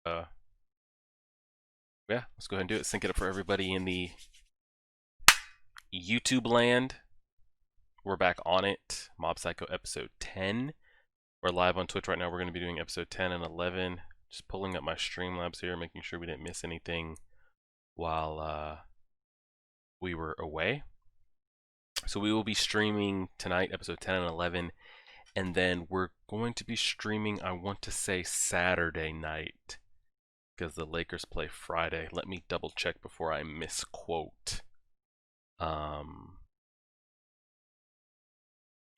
Uh, yeah, let's go ahead and do it. Sync it up for everybody in the YouTube land. We're back on it. Mob Psycho episode 10. We're live on Twitch right now. We're going to be doing episode 10 and 11. Just pulling up my Streamlabs here, making sure we didn't miss anything while we were away. So we will be streaming tonight, episode 10 and 11. And then we're going to be streaming, I want to say, Saturday night, because the Lakers play Friday. Let me double check before I misquote.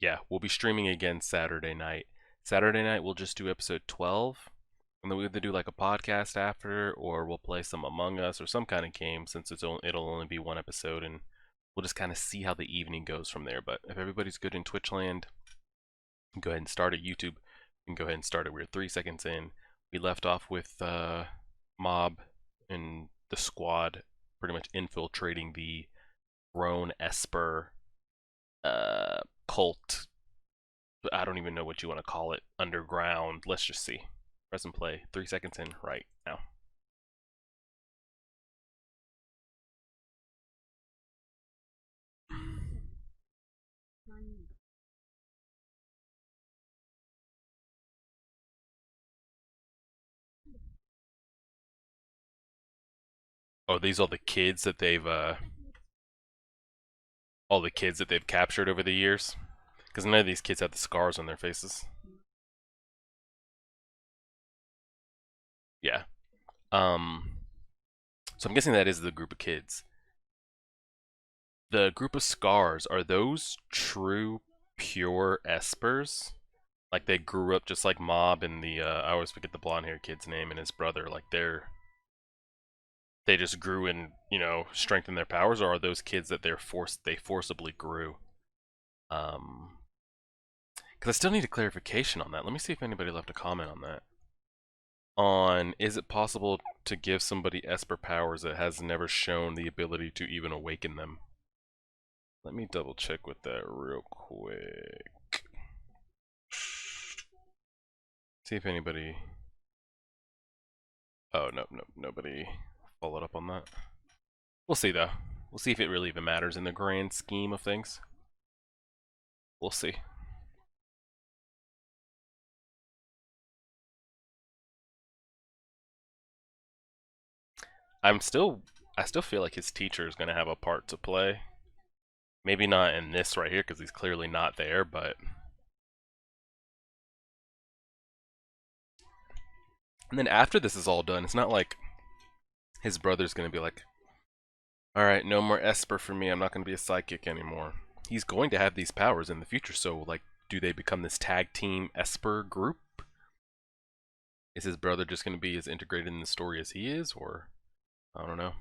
Yeah, we'll be streaming again Saturday night. Saturday night we'll just do episode 12, and then we'll either do like a podcast after, or we'll play some Among Us or some kind of game, since it'll only be one episode, and we'll just kind of see how the evening goes from there. But if everybody's good in Twitchland, go ahead and start at YouTube. You can go ahead and start it. We're 3 seconds in. We left off with Mob and the squad pretty much infiltrating the Roan Esper cult. I don't even know what you want to call it. Underground. Let's just see. Press and play. 3 seconds in right now. Oh, these are the kids that they've all the kids that they've captured over the years. Because none of these kids have the scars on their faces. Yeah. So I'm guessing that is the group of kids. The group of scars, are those true, pure espers? Like they grew up just like Mob and the I always forget the blonde haired kid's name and his brother. Like they just grew and strengthened their powers, or are those kids that they forcibly grew? Because I still need a clarification on that. Let me see if anybody left a comment on that. On, is it possible to give somebody Esper powers that has never shown the ability to even awaken them? Let me double check with that real quick. See if anybody. Oh no, nobody followed up on that. We'll see though. We'll see if it really even matters in the grand scheme of things. We'll see. I still feel like his teacher is gonna have a part to play. Maybe not in this right here because he's clearly not there, but. And then after this is all done, it's not like his brother's gonna be like, all right, no more Esper for me. I'm not gonna be a psychic anymore. He's going to have these powers in the future, so like, do they become this tag team Esper group? Is his brother just gonna be as integrated in the story as he is, or I don't know.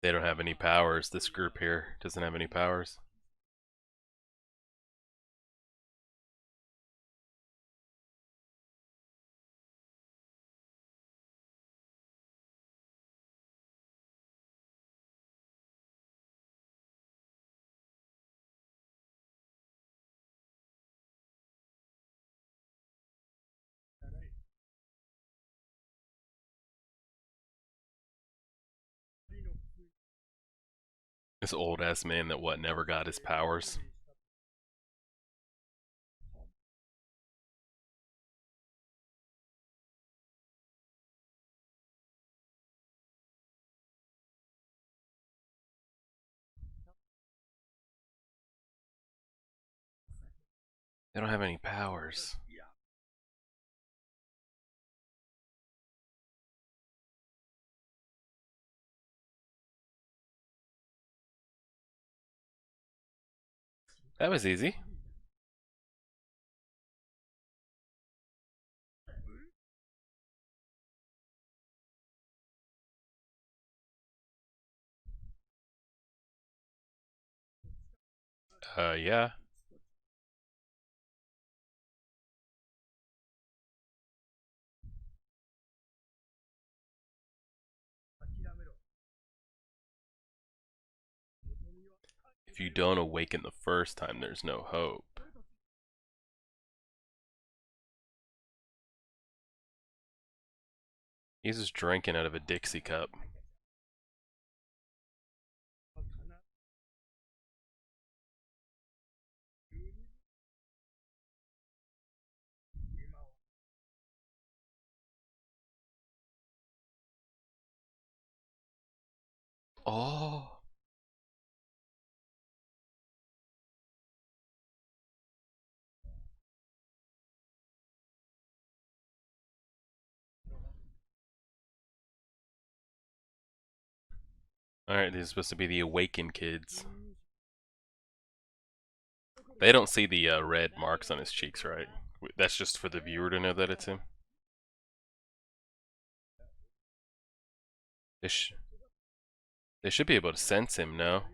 They don't have any powers. This group here doesn't have any powers. This old ass man that never got his powers. They don't have any powers. That was easy. Yeah. If you don't awaken the first time, there's no hope. He's just drinking out of a Dixie cup. Oh. Alright, these are supposed to be the awakened kids. They don't see the red marks on his cheeks, right? That's just for the viewer to know that it's him. They, they should be able to sense him, no?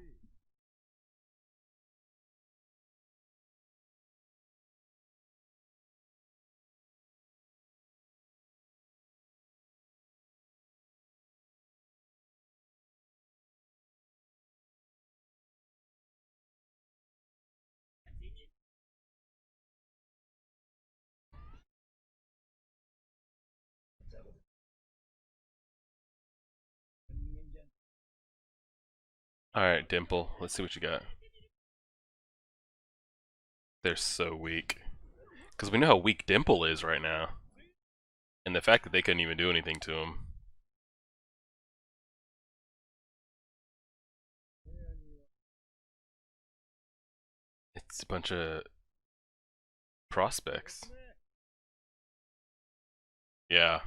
Alright, Dimple, let's see what you got. They're so weak. Because we know how weak Dimple is right now. And the fact that they couldn't even do anything to him. It's a bunch of prospects. Yeah.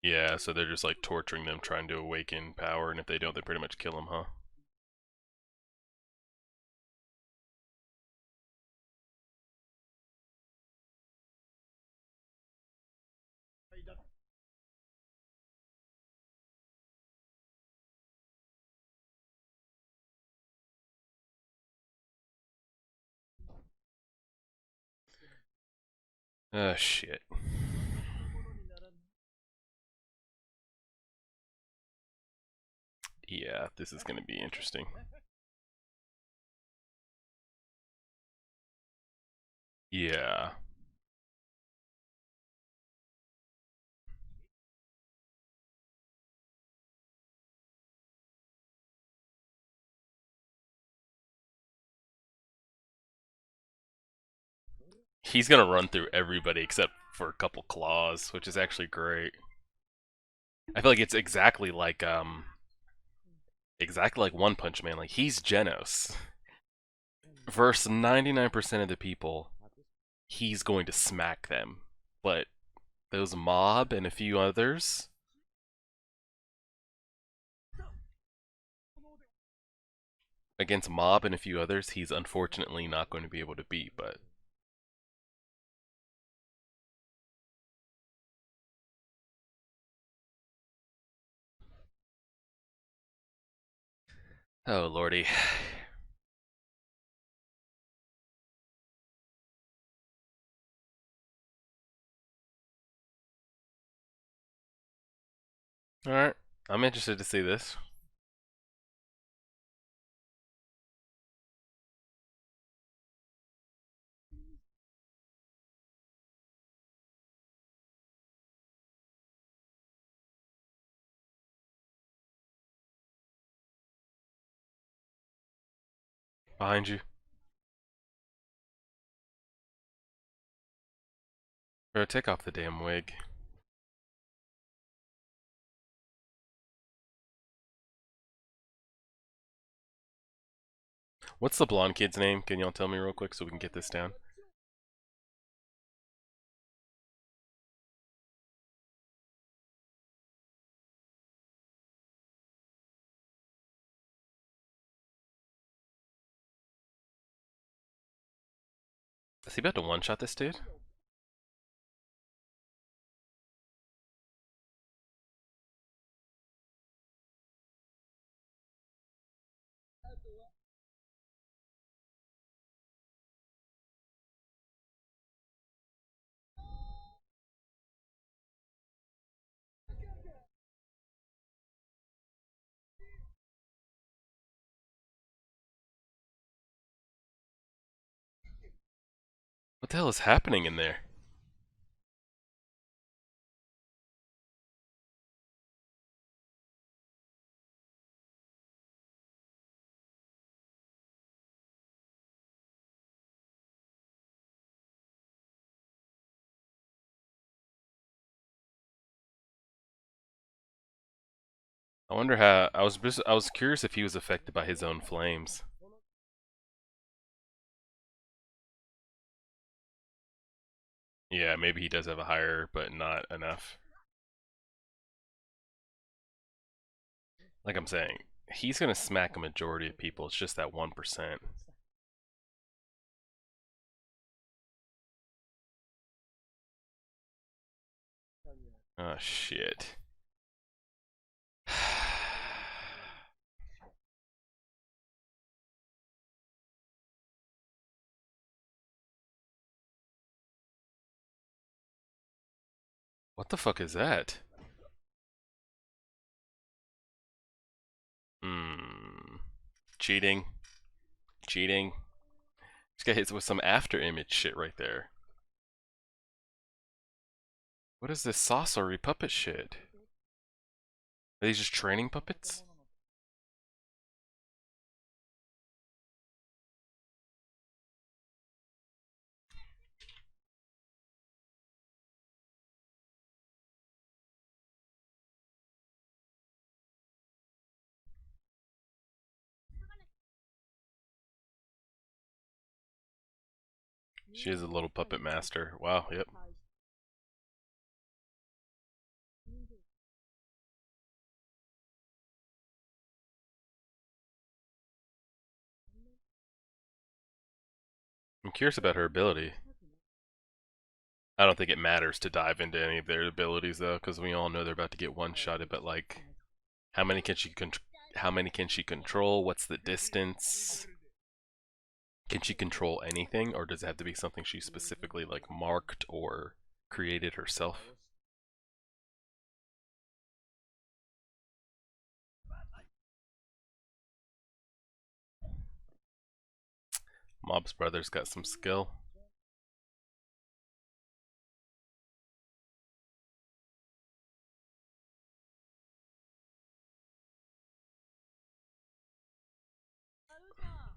Yeah, so they're just like torturing them, trying to awaken power, and if they don't, they pretty much kill them, huh? Oh, shit. Yeah, this is gonna be interesting. Yeah. He's gonna run through everybody except for a couple claws, which is actually great. I feel like it's exactly like One Punch Man. Like he's Genos. Versus 99% of the people, he's going to smack them. But those Mob and a few others, against Mob and a few others, he's unfortunately not going to be able to beat, but oh lordy. Alright, I'm interested to see this. Behind you. Bro, take off the damn wig. What's the blonde kid's name? Can y'all tell me real quick so we can get this down? Is he about to one-shot this dude? What the hell is happening in there? I wonder how. I was curious if he was affected by his own flames. Yeah, maybe he does have a higher, but not enough. Like I'm saying, he's gonna smack a majority of people. It's just that 1%. Oh shit. What the fuck is that? Hmm. Cheating. Cheating. This guy hits with some after image shit right there. What is this sorcery puppet shit? Are these just training puppets? She is a little puppet master. Wow, yep. I'm curious about her ability. I don't think it matters to dive into any of their abilities though, because we all know they're about to get one-shotted. But like, how many can she how many can she control? What's the distance? Can she control anything, or does it have to be something she specifically like marked or created herself? Mob's brother's got some skill.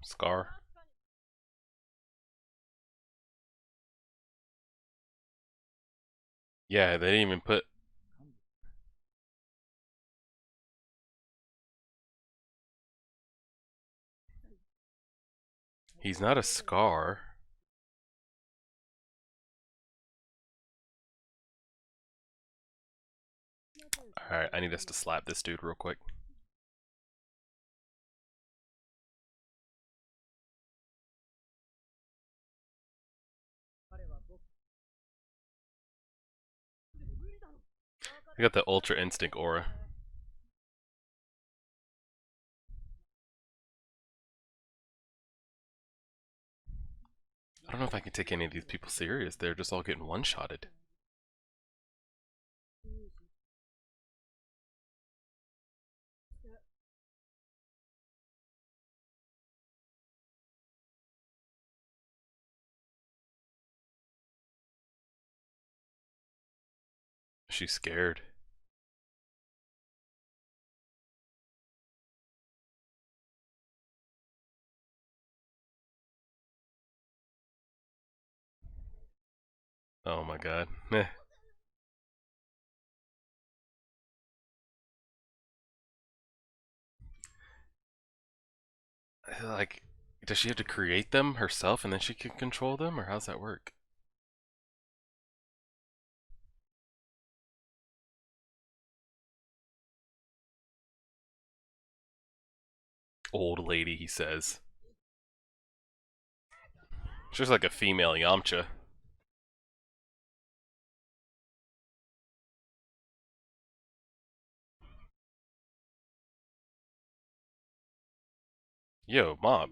Scar. Yeah, they didn't even put. He's not a Scar. Alright, I need us to slap this dude real quick. I got the Ultra Instinct aura. I don't know if I can take any of these people serious. They're just all getting one-shotted. She's scared. Oh my god. Like, does she have to create them herself and then she can control them, or how's that work? Old lady, he says. She's like a female Yamcha. Yo, Mob.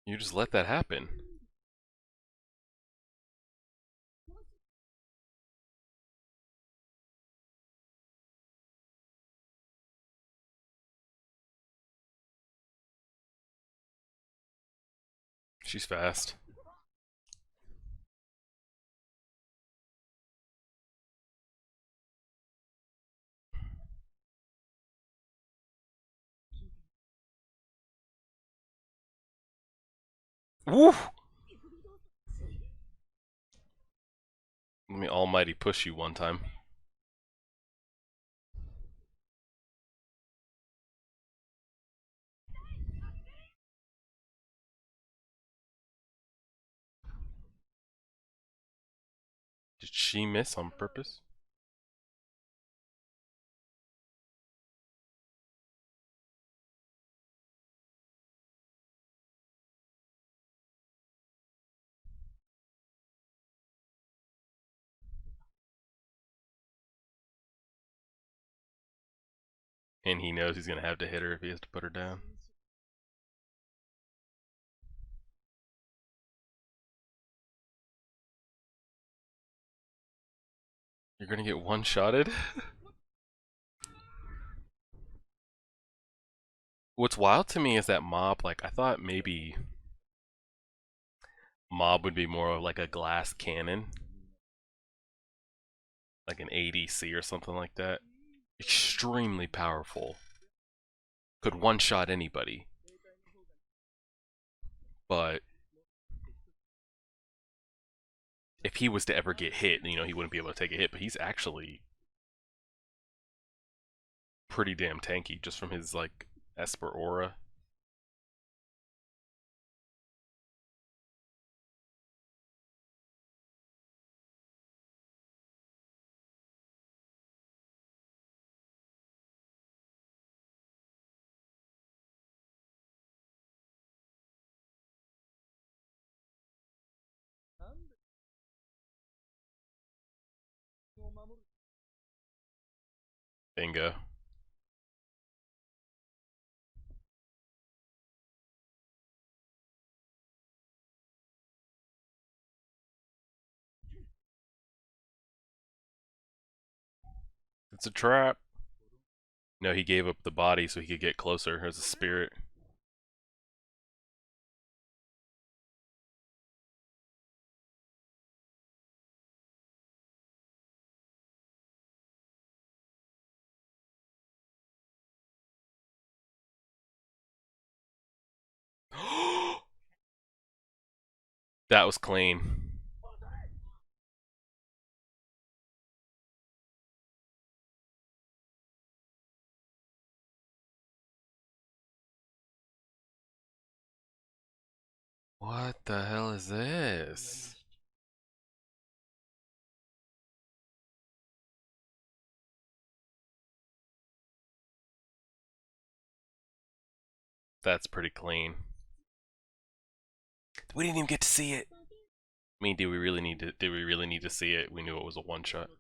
You just let that happen. She's fast. Woo! Let me almighty push you one time. Did she miss on purpose? And he knows he's gonna have to hit her if he has to put her down. You're gonna get one-shotted? What's wild to me is that Mob, like, I thought maybe Mob would be more of like a glass cannon. Like an ADC or something like that. Extremely powerful. Could one-shot anybody. But if he was to ever get hit, you know, he wouldn't be able to take a hit, but he's actually pretty damn tanky just from his, like, Esper aura. Bingo. It's a trap. No, he gave up the body so he could get closer as a spirit. That was clean. What the hell is this? That's pretty clean. We didn't even get to see it. I mean, did we really need to see it? We knew it was a one shot.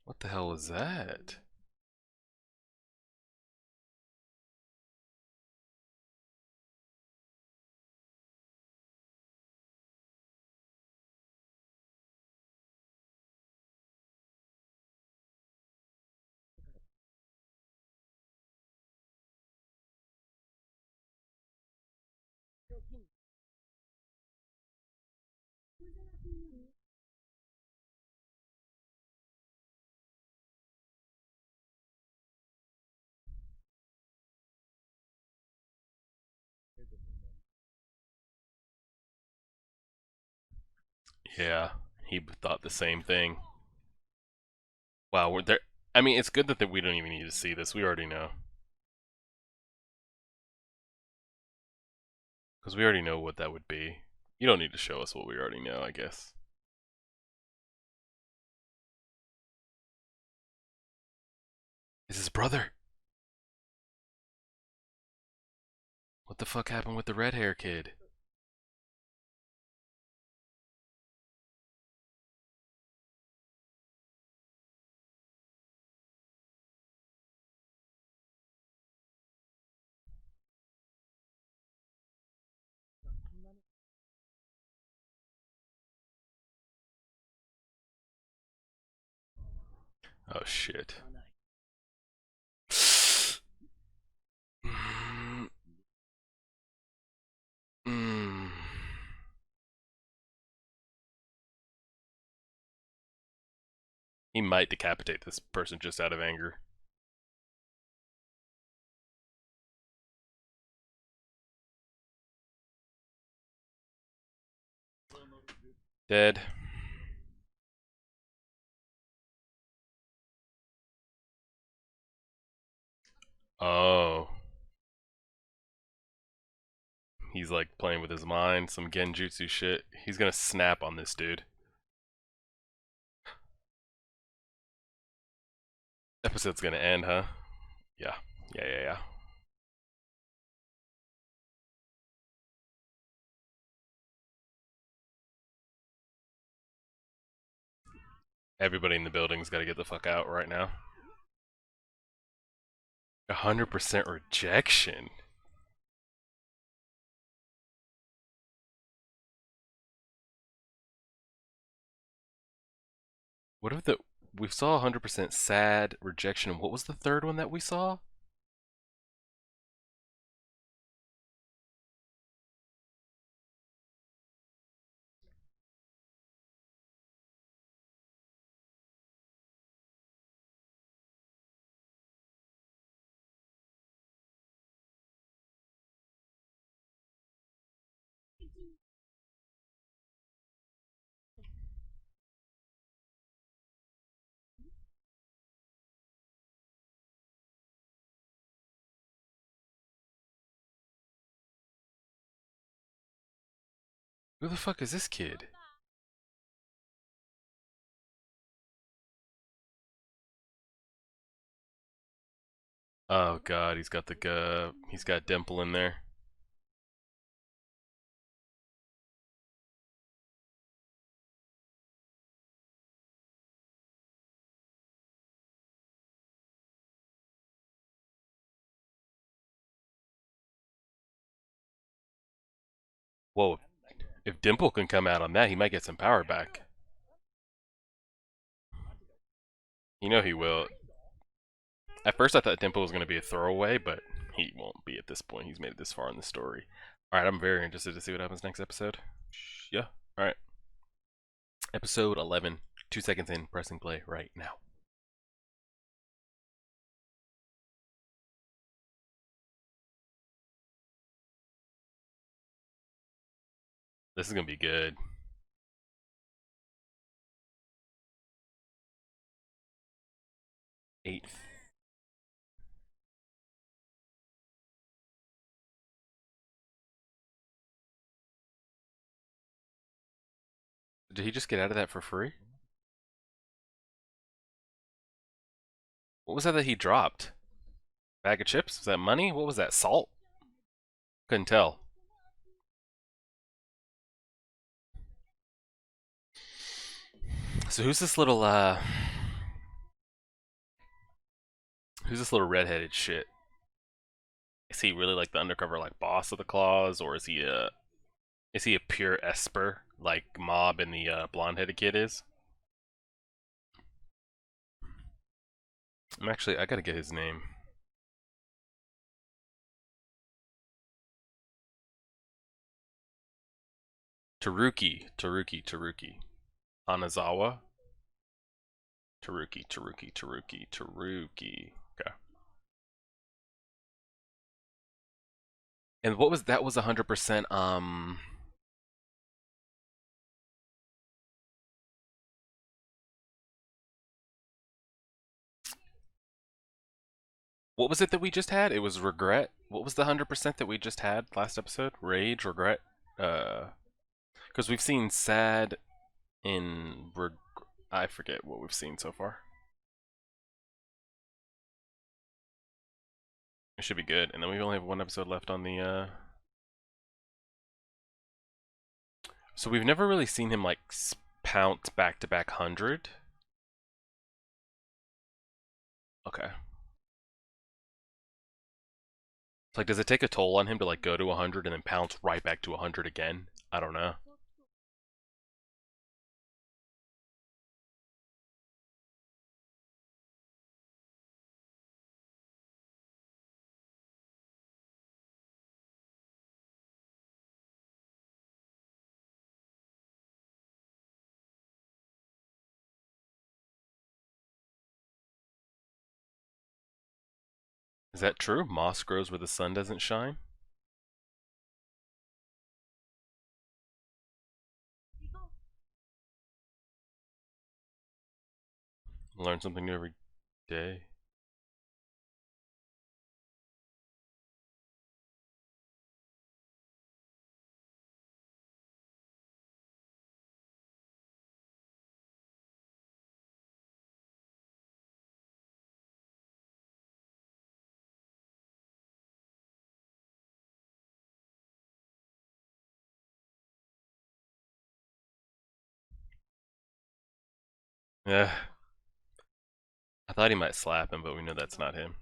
What the hell is that? Yeah, he thought the same thing. Wow, we're there. I mean, it's good that we don't even need to see this. We already know. Because we already know what that would be. You don't need to show us what we already know, I guess. Is his brother? What the fuck happened with the red hair kid? Oh shit. He might decapitate this person just out of anger. Dead. Oh. He's like playing with his mind, some genjutsu shit. He's gonna snap on this dude. Episode's gonna end, huh? Yeah. Yeah. Everybody in the building's gotta get the fuck out right now. 100% rejection. What if we saw 100% sad rejection? What was the third one that we saw? Who the fuck is this kid? Oh god, he's got Dimple in there. Whoa, if Dimple can come out on that, he might get some power back. You know he will. At first I thought Dimple was going to be a throwaway, but he won't be at this point. He's made it this far in the story. Alright, I'm very interested to see what happens next episode. Yeah, alright. Episode 11. 2 seconds in, pressing play right now. This is going to be good. 8. Did he just get out of that for free? What was that he dropped? Bag of chips? Was that money? What was that? Salt? Couldn't tell. So who's this little redheaded shit? Is he really like the undercover like boss of the Claws, or is he a pure Esper like Mob and the blonde-headed kid is? I gotta get his name. Taruki. Anazawa. Taruki. Okay. And what was that? Was 100%. What was it that we just had? It was regret. What was the 100% that we just had last episode? Rage, regret. Because we've seen sad in I forget what we've seen so far. It should be good. And then we only have one episode left on the. So we've never really seen him like pounce back to back 100. Okay. It's like, does it take a toll on him to like go to 100 and then pounce right back to 100 again? I don't know. that true? Moss grows where the sun doesn't shine? Learn something new every day. Yeah. I thought he might slap him, but we know that's not him.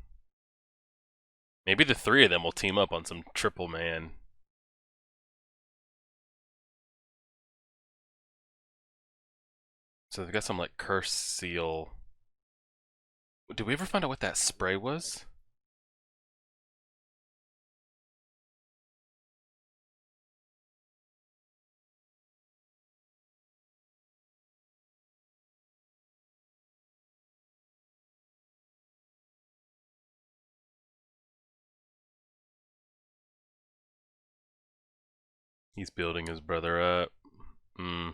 Maybe the three of them will team up on some triple man. So they got some like curse seal. Did we ever find out what that spray was? He's building his brother up. Hmm.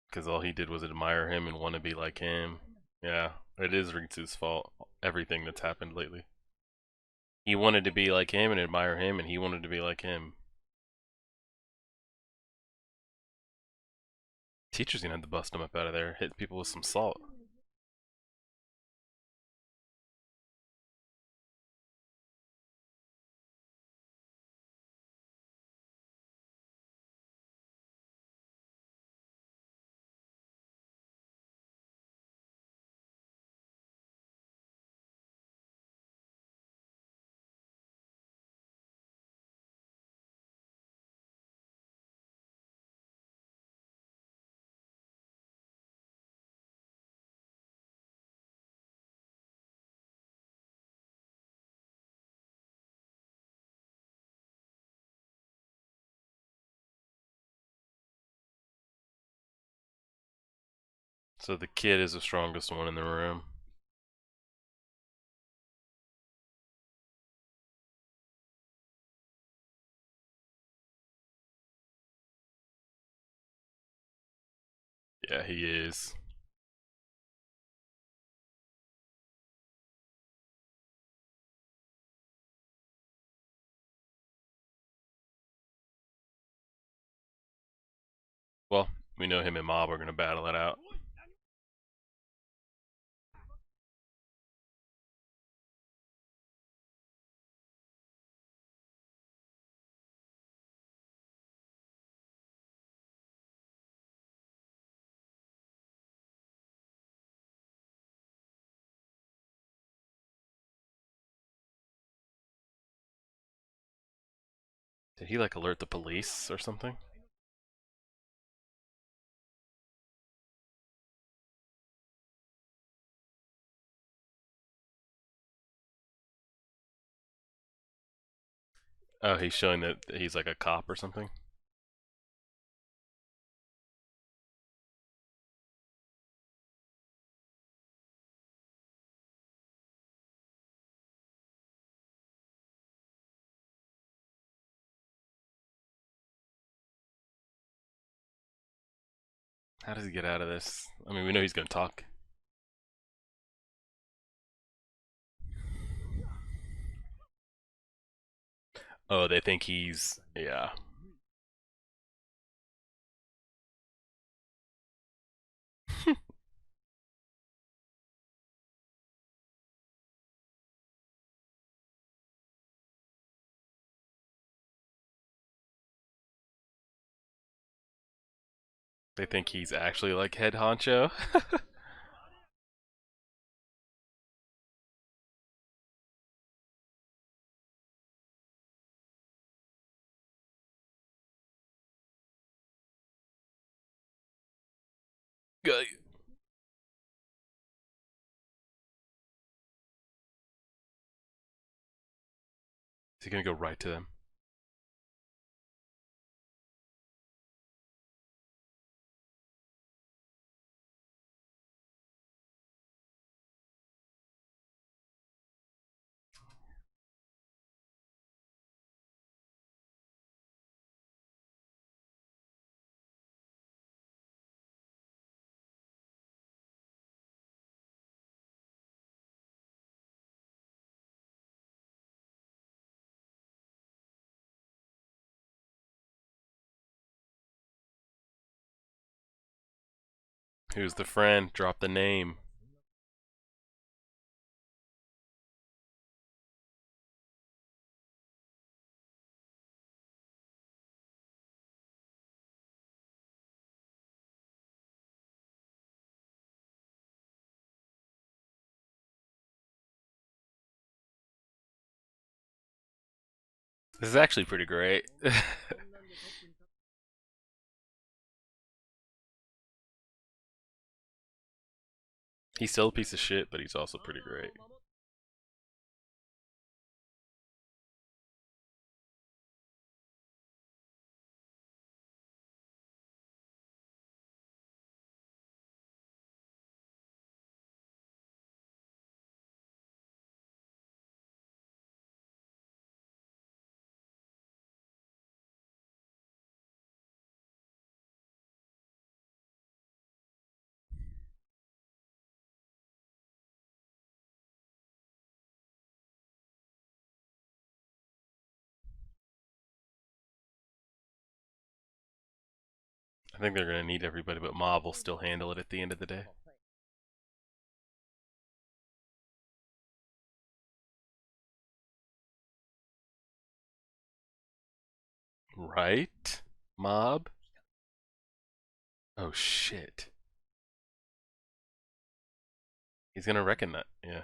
Because all he did was admire him and want to be like him. Yeah, it is Ritsu's fault. Everything that's happened lately. He wanted to be like him and admire him, and he wanted to be like him. Teacher's gonna have to bust him up out of there, hit people with some salt. So the kid is the strongest one in the room. Yeah, he is. Well, we know him and Mob are gonna battle it out. Did he like alert the police or something? Oh, he's showing that he's like a cop or something? How does he get out of this? I mean, we know he's gonna talk. Oh, they think he's. Yeah. They think he's actually like head honcho. Is he gonna go right to them? Who's the friend? Drop the name. This is actually pretty great. He's still a piece of shit, but he's also pretty great. I think they're gonna need everybody, but Mob will still handle it at the end of the day. Right? Mob? Oh shit. He's gonna reckon that, yeah.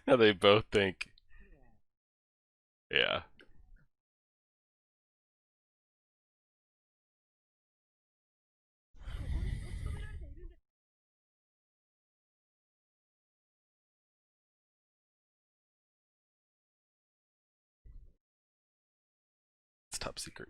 Now they both think, yeah. It's top secret.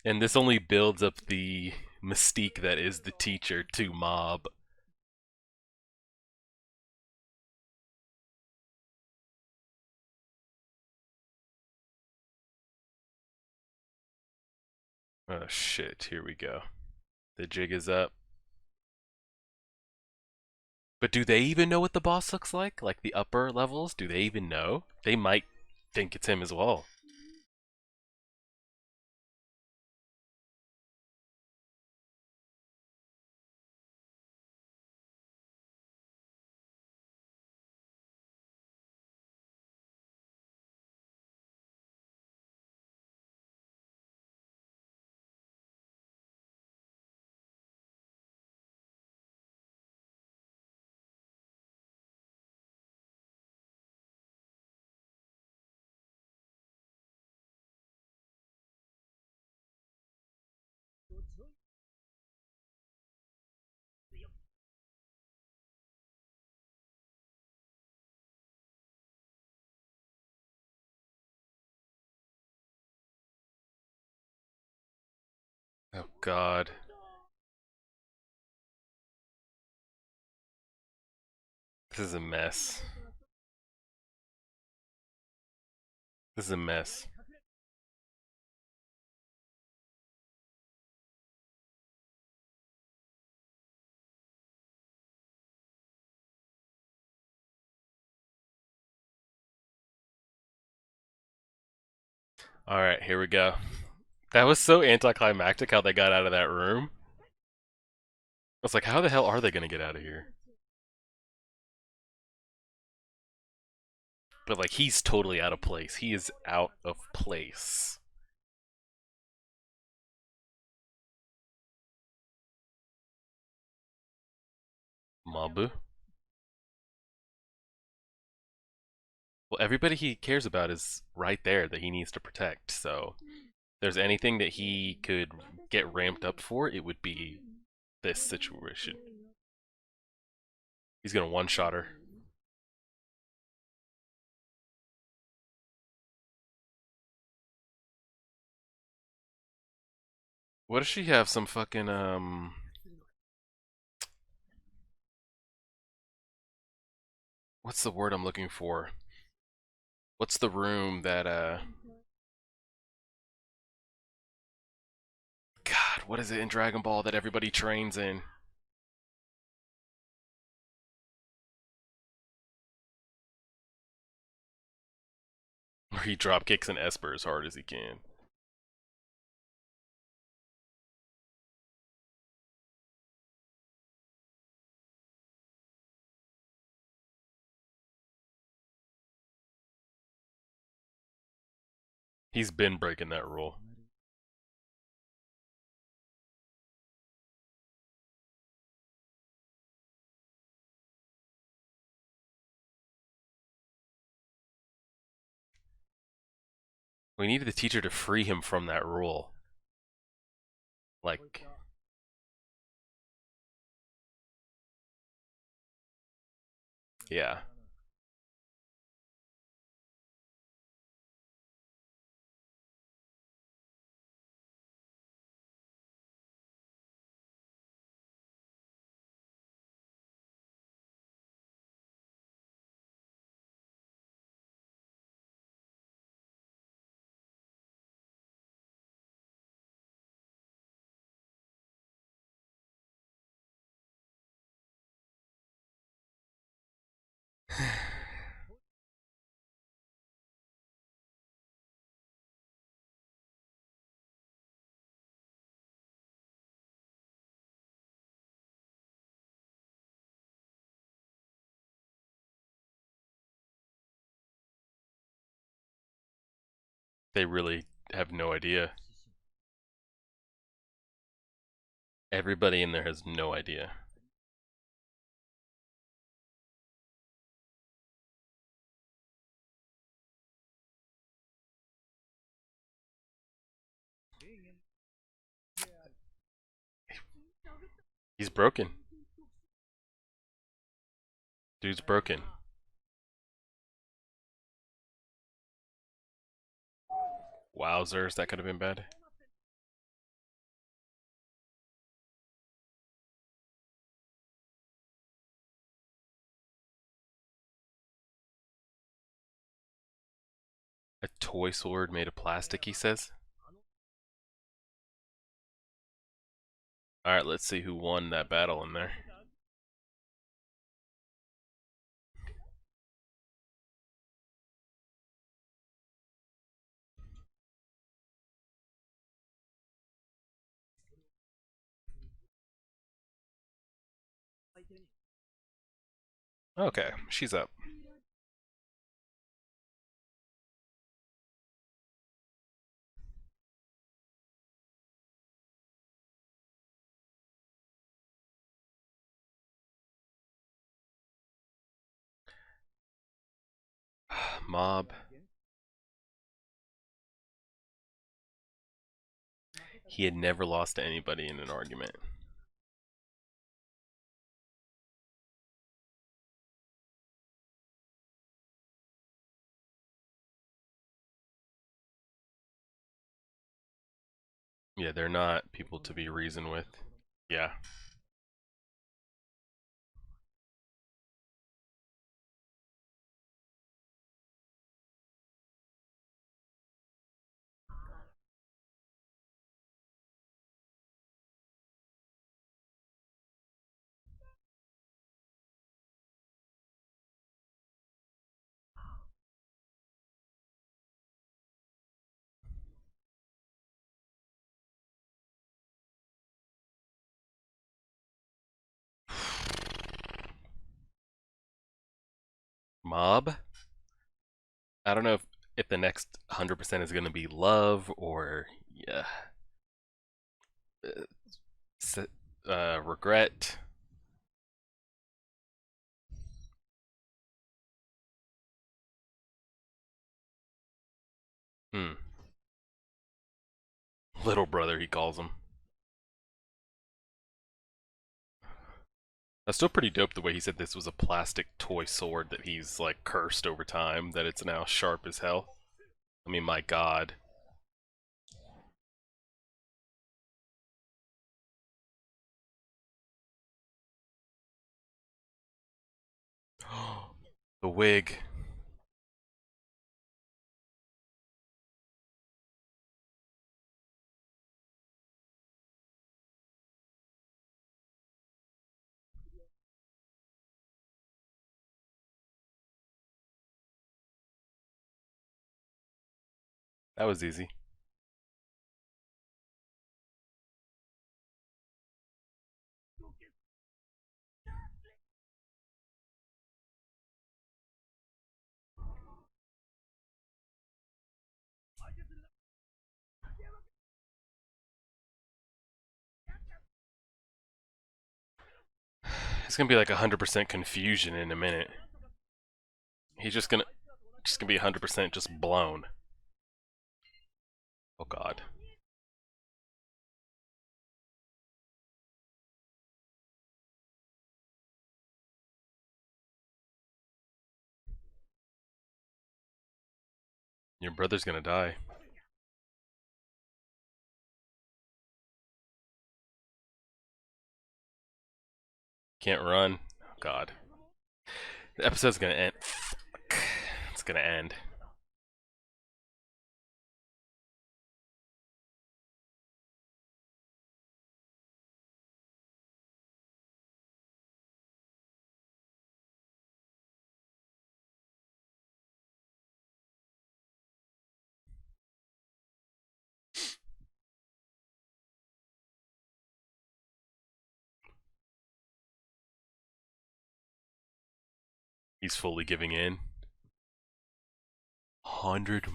And this only builds up the mystique that is the teacher to Mob. Oh shit, here we go. The jig is up. But do they even know what the boss looks like? Like the upper levels? Do they even know? They might think it's him as well. Oh god. This is a mess. This is a mess. Alright, here we go. That was so anticlimactic how they got out of that room. I was like, how the hell are they gonna get out of here? But like, he's totally out of place. He is out of place. Mabu. Well, everybody he cares about is right there that he needs to protect. So, if there's anything that he could get ramped up for, it would be this situation. He's gonna one-shot her. What does she have? Some fucking what's the word I'm looking for? What's the room that God, what is it in Dragon Ball that everybody trains in? Where he drop kicks an Esper as hard as he can. He's been breaking that rule. We needed the teacher to free him from that rule. Like, yeah. They really have no idea. Everybody in there has no idea. He's broken. Dude's broken. Wowzers, that could have been bad. A toy sword made of plastic, he says. Alright, let's see who won that battle in there. Okay, she's up. Mob. He had never lost to anybody in an argument. Yeah, they're not people to be reasoned with. Yeah. Mob? I don't know if the next 100% is going to be love or, yeah, regret. Hmm. Little brother, he calls him. That's still pretty dope the way he said this was a plastic toy sword that he's like cursed over time, that it's now sharp as hell. I mean, my god. The wig. That was easy. It's gonna be like 100% confusion in a minute. He's just gonna be 100% just blown. Oh god. Your brother's gonna die. Can't run. Oh god. The episode's gonna end. It's gonna end. He's fully giving in. 100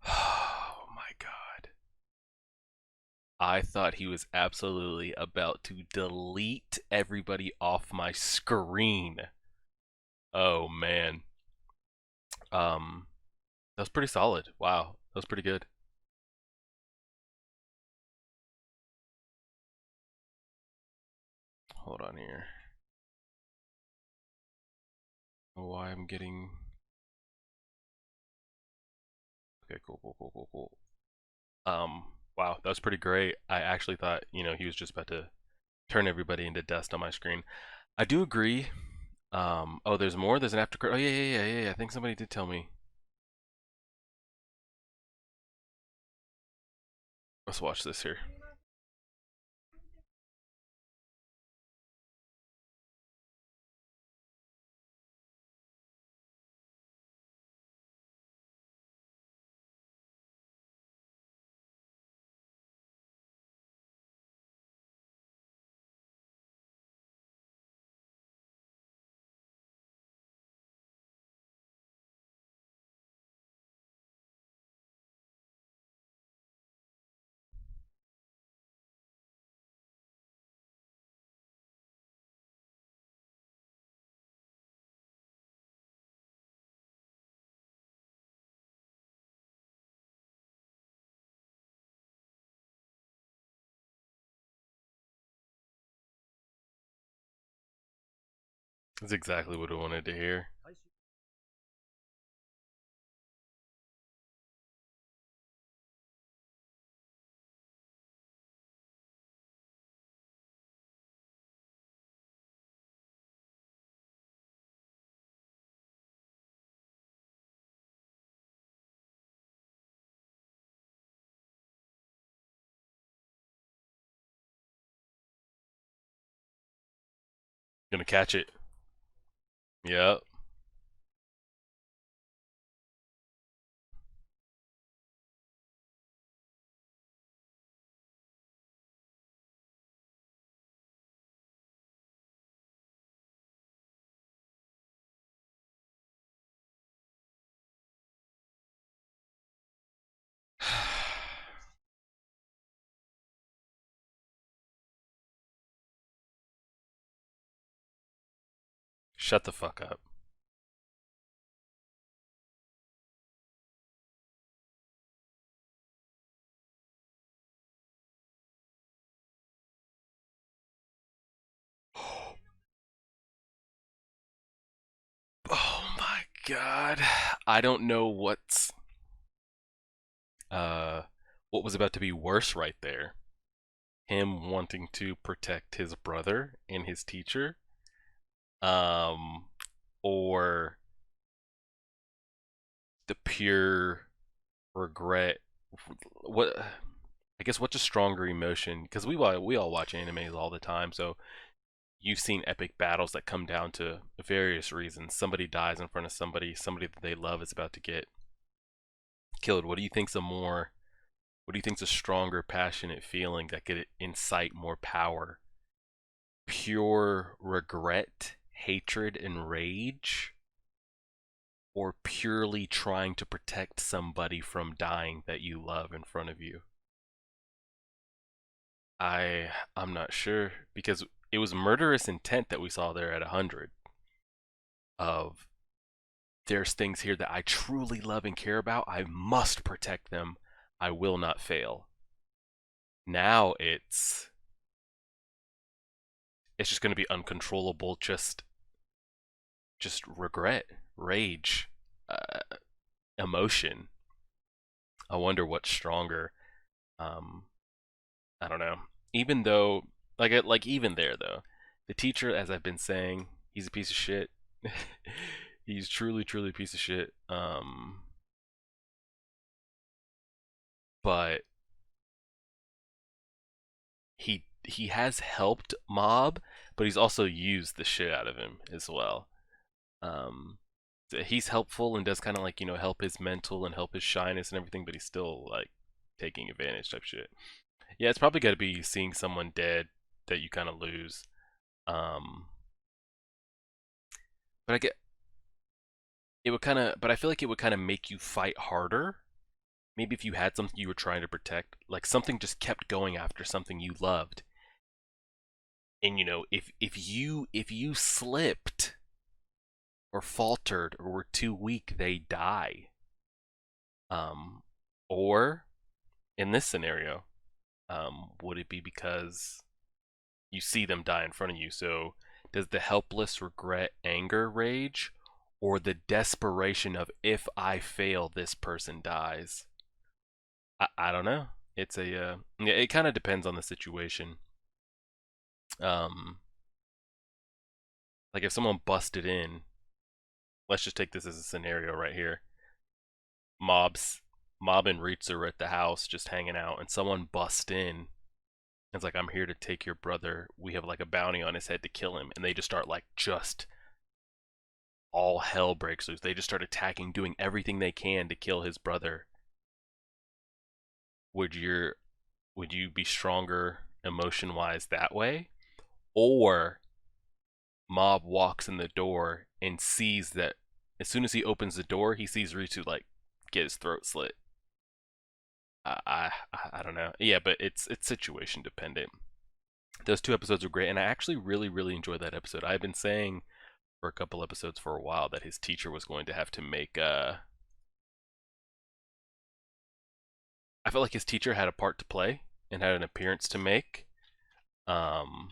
Oh my god. I thought he was absolutely about to delete everybody off my screen. Oh man. That was pretty solid. Wow. That was pretty good. Hold on here. Why I'm getting Okay, cool. Wow, that was pretty great. I actually thought, he was just about to turn everybody into dust on my screen. I do agree. Oh, there's more? There's an after credit. Oh, yeah. I think somebody did tell me. Let's watch this here. That's exactly what I wanted to hear. Gonna catch it. Yep. Shut the fuck up. Oh my God, I don't know uh what was about to be worse right there. Him wanting to protect his brother and his teacher, um, or the pure regret. What I guess what's a stronger emotion? Because we all watch animes all the time, so you've seen epic battles that come down to various reasons. Somebody dies in front of somebody, somebody that they love is about to get killed. What do you think's a stronger passionate feeling that could incite more power? Pure regret, hatred, and rage, or purely trying to protect somebody from dying that you love in front of you? I'm not sure, because it was murderous intent that we saw there at 100 of, there's things here that I truly love and care about. I must protect them. I will not fail. Now it's just going to be uncontrollable, just regret, rage, uh, emotion. I wonder what's stronger. Um, I don't know. Even though, like even there though, the teacher, as I've been saying, he's a piece of shit. He's truly, truly a piece of shit. But he has helped Mob, but he's also used the shit out of him as well. Um, he's helpful and does kind of like, help his mental and help his shyness and everything, but he's still like taking advantage type shit. Yeah, it's probably got to be seeing someone dead that you kind of lose. Um, but I get it would kind of, but I feel like it would kind of make you fight harder. Maybe if you had something you were trying to protect, like something just kept going after something you loved, and if you slipped or faltered or were too weak, they die. Um, or in this scenario, would it be because you see them die in front of you? So does the helpless regret, anger, rage, or the desperation of, if I fail, this person dies? I don't know. Yeah, it kind of depends on the situation. Um, like if someone busted in, let's just take this as a scenario right here. Mobs, Mob and Ritsu are at the house just hanging out, and someone busts in. It's like, I'm here to take your brother. We have like a bounty on his head to kill him, and they just start like just all hell breaks loose. They just start attacking, doing everything they can to kill his brother. Would your would you be stronger emotion wise that way, or Mob walks in the door and sees that as soon as he opens the door, he sees Ritsu like get his throat slit? I don't know. Yeah, but it's situation dependent. Those two episodes are great, and I actually really really enjoyed that episode. I've been saying for a couple episodes for a while that his teacher was going to have to make. I felt like his teacher had a part to play and had an appearance to make. Um,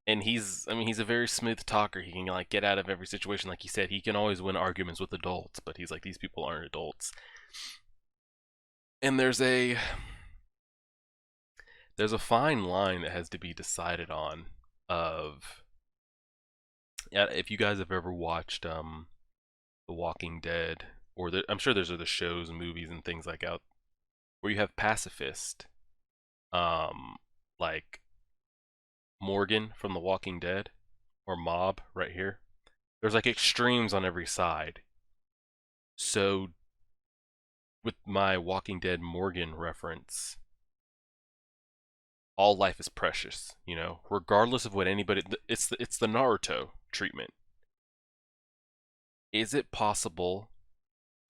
and he's a very smooth talker. He can like get out of every situation. Like he said, he can always win arguments with adults, but he's like, these people aren't adults. And there's a fine line that has to be decided on. Of Yeah, if you guys have ever watched The Walking Dead, or I'm sure there's other shows, movies, and things like that where you have pacifist, um, like Morgan from The Walking Dead, or Mob right here. There's like extremes on every side. So with my Walking Dead Morgan reference, all life is precious, regardless of what anybody. It's the Naruto treatment. Is it possible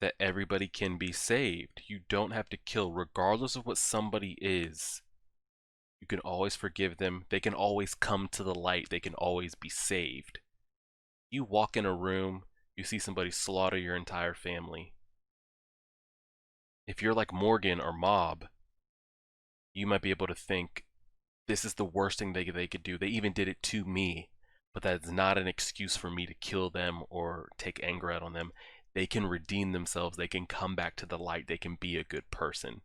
that everybody can be saved? You don't have to kill, regardless of what somebody is. You can always forgive them. They can always come to the light. They can always be saved. You walk in a room, you see somebody slaughter your entire family. If you're like Morgan or Mob, you might be able to think, this is the worst thing they could do. They even did it to me. but that's not an excuse for me to kill them or take anger out on them. They can redeem themselves. They can come back to the light. They can be a good person.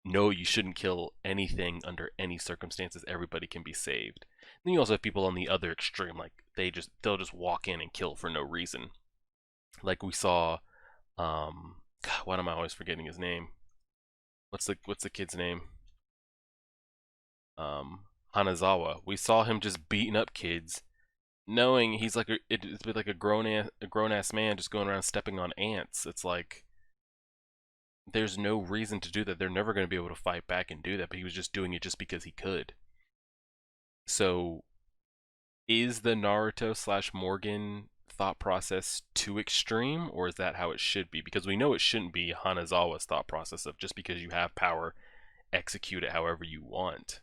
No, you shouldn't kill anything under any circumstances. Everybody can be saved. Then you also have people on the other extreme, like they'll just walk in and kill for no reason. Like we saw, God, why am I always forgetting his name? What's the kid's name? Hanazawa. We saw him just beating up kids, knowing he's like it's like a grown ass man just going around stepping on ants. It's like there's no reason to do that. They're never going to be able to fight back and do that, but he was just doing it just because he could. So, is the Naruto slash Morgan thought process too extreme, or is that how it should be? Because we know it shouldn't be Hanazawa's thought process of just because you have power, execute it however you want.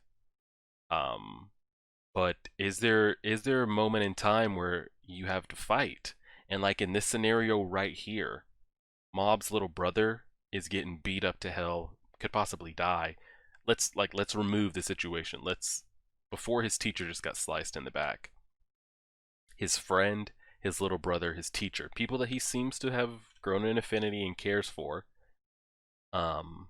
Um, but is there a moment in time where you have to fight? And like in this scenario right here, Mob's little brother is getting beat up to hell, could possibly die. Let's remove the situation. Let's before his teacher just got sliced in the back. His friend, his little brother, his teacher, people that he seems to have grown in affinity and cares for, um,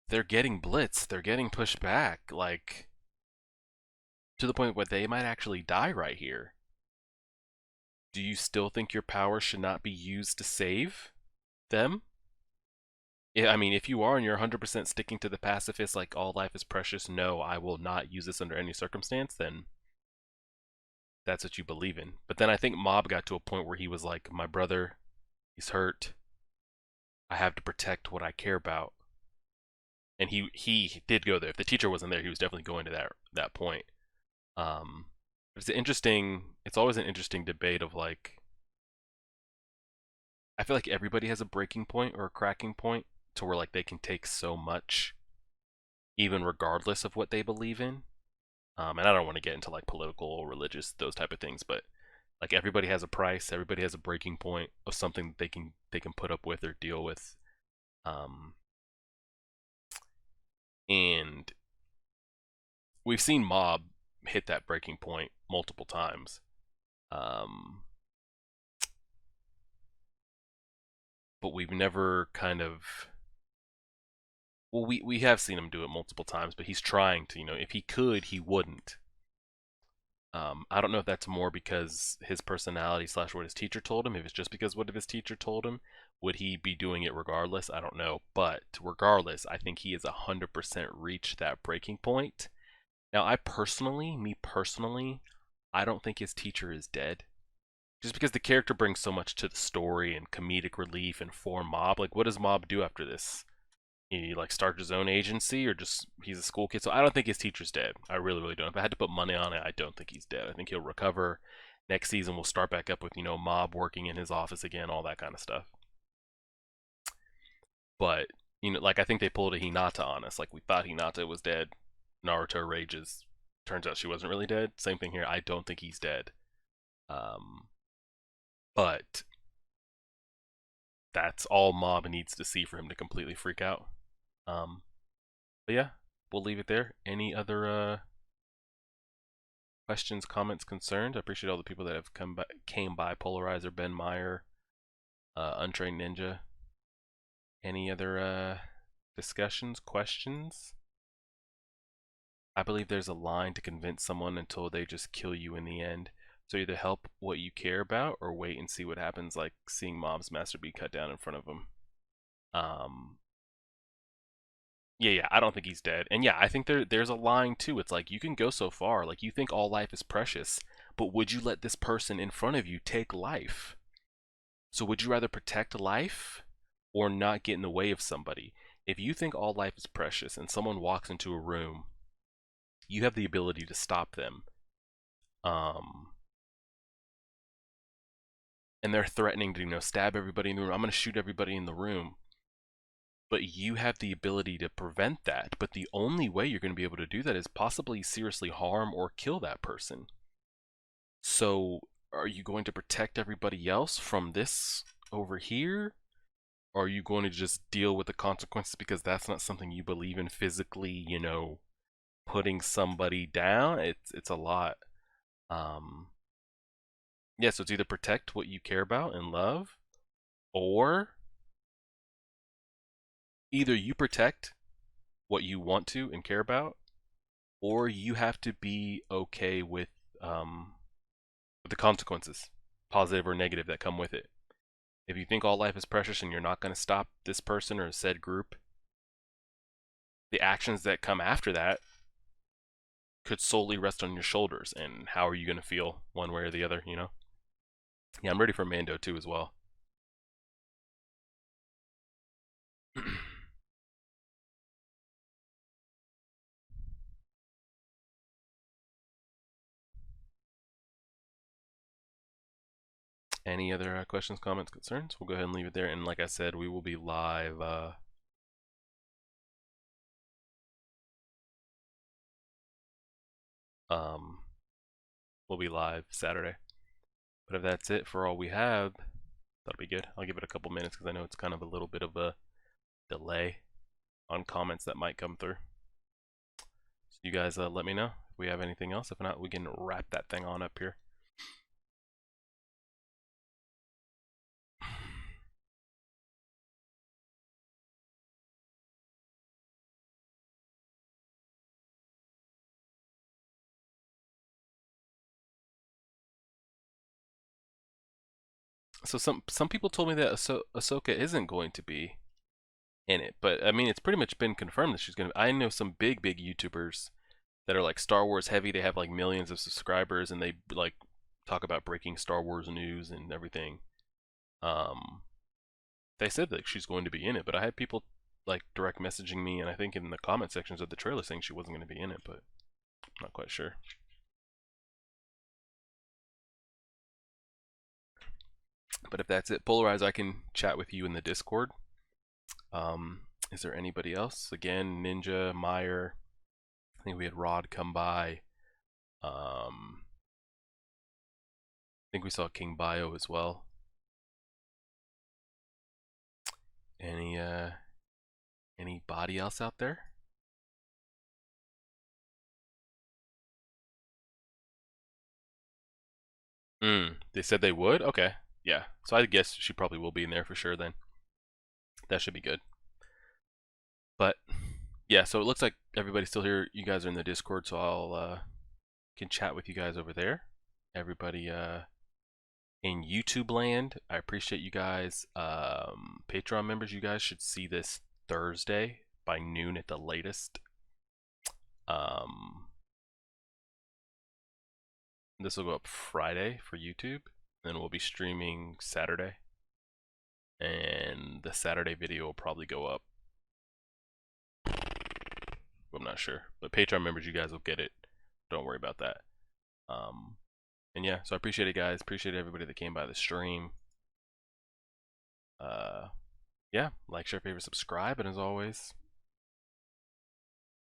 they're getting blitzed. They're getting pushed back, like to the point where they might actually die right here. Do you still think your power should not be used to save them? Yeah, I mean, if you are and you're 100% sticking to the pacifist, like all life is precious, no, I will not use this under any circumstance, then that's what you believe in. But then I think Mob got to a point where he was like, my brother, he's hurt. I have to protect what I care about. And he did go there. If the teacher wasn't there, he was definitely going to that point. Um, it's always an interesting debate of like, I feel like everybody has a breaking point or a cracking point to where like they can take so much, even regardless of what they believe in. And I don't want to get into like political or religious, those type of things, but like everybody has a price, everybody has a breaking point of something that they can put up with or deal with. Um, and we've seen Mob hit that breaking point multiple times. Um, but we've never kind of well, we have seen him do it multiple times, but he's trying to, if he could, he wouldn't. I don't know if that's more because his personality slash what his teacher told him. If it's just because what his teacher told him, would he be doing it regardless? I don't know. But regardless, I think he has 100% reached that breaking point. Now, me personally, I don't think his teacher is dead. Just because the character brings so much to the story and comedic relief and for Mob. Like, what does Mob do after this? He like start his own agency or just he's a school kid. So I don't think his teacher's dead. I really, really don't. If I had to put money on it, I don't think he's dead. I think he'll recover. Next season we'll start back up with, Mob working in his office again, all that kind of stuff. But, like I think they pulled a Hinata on us. Like we thought Hinata was dead. Naruto rages. Turns out she wasn't really dead. Same thing here. I don't think he's dead. Um but that's all Mob needs to see for him to completely freak out. Um But yeah, we'll leave it there. Any other questions, comments, concerns? I appreciate all the people that have came by. Polarizer, Ben Meyer, Untrained Ninja. Any other discussions, questions? I believe there's a line to convince someone until they just kill you in the end. So either help what you care about or wait and see what happens, like seeing Mob's master be cut down in front of him. Um, yeah, I don't think he's dead. And yeah, I think there's a line too. It's like you can go so far. Like you think all life is precious, but would you let this person in front of you take life? So would you rather protect life or not get in the way of somebody? If you think all life is precious and someone walks into a room, you have the ability to stop them. And they're threatening to, stab everybody in the room. I'm going to shoot everybody in the room. But you have the ability to prevent that. But the only way you're going to be able to do that is possibly seriously harm or kill that person. So are you going to protect everybody else from this over here? Or are you going to just deal with the consequences because that's not something you believe in physically, putting somebody down? It's a lot. Yeah, so it's either protect what you care about and love, or either you protect what you want to and care about, or you have to be okay with the consequences, positive or negative, that come with it. If you think all life is precious and you're not going to stop this person or said group, the actions that come after that could solely rest on your shoulders. And how are you going to feel one way or the other, you know? Yeah, I'm ready for Mando too as well. Any other questions, comments, concerns? We'll go ahead and leave it there. And like I said, we will be live. We'll be live Saturday. But if that's it for all we have, that'll be good. I'll give it a couple minutes because I know it's kind of a little bit of a delay on comments that might come through. So you guys let me know if we have anything else. If not, we can wrap that thing on up here. So some people told me that Ahsoka isn't going to be in it, but I mean it's pretty much been confirmed that she's gonna. I know some big YouTubers that are like Star Wars heavy. They have like millions of subscribers and they like talk about breaking Star Wars news and everything. Um, they said that she's going to be in it, but I had people like direct messaging me and I think in the comment sections of the trailer saying she wasn't going to be in it, but I'm not quite sure. But if that's it, Polarize, I can chat with you in the Discord. Is there anybody else? Again, Ninja, Meyer. I think we had Rod come by. I think we saw King Bio as well. Anybody else out there? They said they would? Okay. Yeah. So I guess she probably will be in there for sure then. That should be good. But yeah, so it looks like everybody's still here. You guys are in the Discord, so I'll can chat with you guys over there. Everybody in YouTube land, I appreciate you guys. Patreon members, you guys should see this Thursday by noon at the latest. This will go up Friday for YouTube, then we'll be streaming Saturday, and the Saturday video will probably go up. I'm not sure, but Patreon members, you guys will get it. Don't worry about that. And yeah, so I appreciate it, guys. Appreciate everybody that came by the stream. Yeah, like, share, favorite, subscribe, and as always,